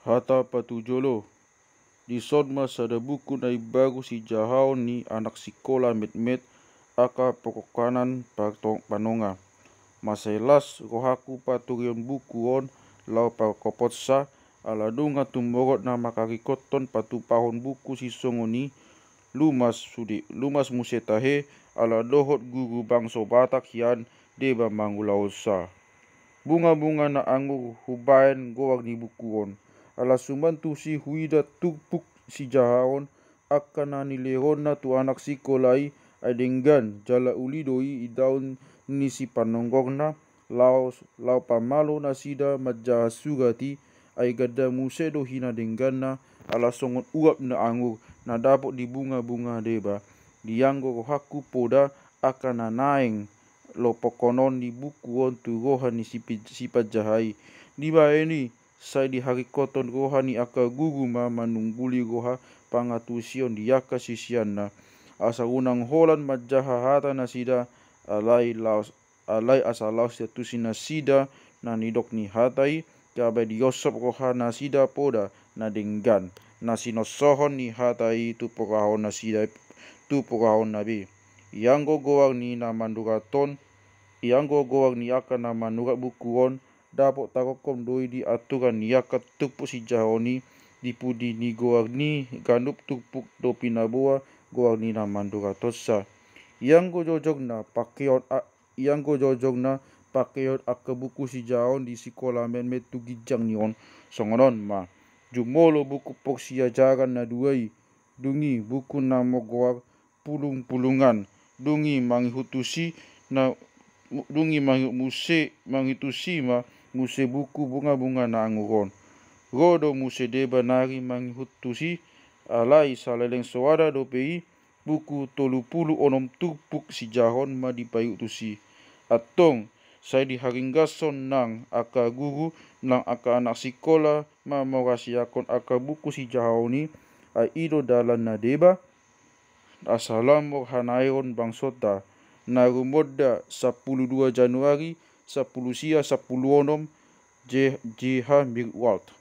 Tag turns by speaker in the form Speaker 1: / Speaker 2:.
Speaker 1: Hata patujolo. Di sodma sada buku na baru si jahau ni anak sikola met-met aka pokokanan panonga. Maselas rohaku paturion buku on lau pakopotsa ala dunga tumborot na makarikoton patu pahon buku si songoni lumas musetahe ala dohot guru bangso Batak hian deba mangulausa. Bunga-bunga na anggur hubain goak ni buku on. Ala sumbantu si huida tupuk si jahaon akana nilehona tu anak sikolai adenggan jala ulidoi idaun ni si panonggongna lau pamalo na sida majaha sugati ay gada musedo hina denggana ala songon uap na anggur na dapot di bunga-bunga deba dianggo haku poda akana naeng lo pokonon di buku on tu rohani sifat jahai diba ini sai di hari koton rohani aka guru ma manungguli roha pangatusion diaka sisianna asa unang holan majaha hata na sida alai asa laos tusina sida na nidok ni hatai kabai diosop roha na sida poda na denggan na sinosohon ni hatai tu pokahon na sida tu pokahon nabi Ianggo goang ni na manduraton Ianggo goang ni aka na manurat buku on dapot takokom doi di aturan ni aka tupuk si jahoni dipudi ni goang ni ganup tupuk do pinaboa goang ni na manduratosa. Ianggo jojog na pakeot aka buku si jahon di sikola men tu gijang ni on songonon ma jumolo buku pok si ajaran na duai dungi buku na mogoak pulung-pulungan dungi manghutusi ma muse buku bunga-bunga na anguron rodo muse deba nari manghutusi alai saleleng soada do pei buku 30 onom tupuk si jahon ma dipayuk tusi atong sai di haringgason nang aka guru nang aka anak sikola ma morasiakon aka buku si jahoni ai ido dalan na deba asalamor hanairon bangsota na rumoda 12 Januari 10 sia 10 onom JH Mirwalt.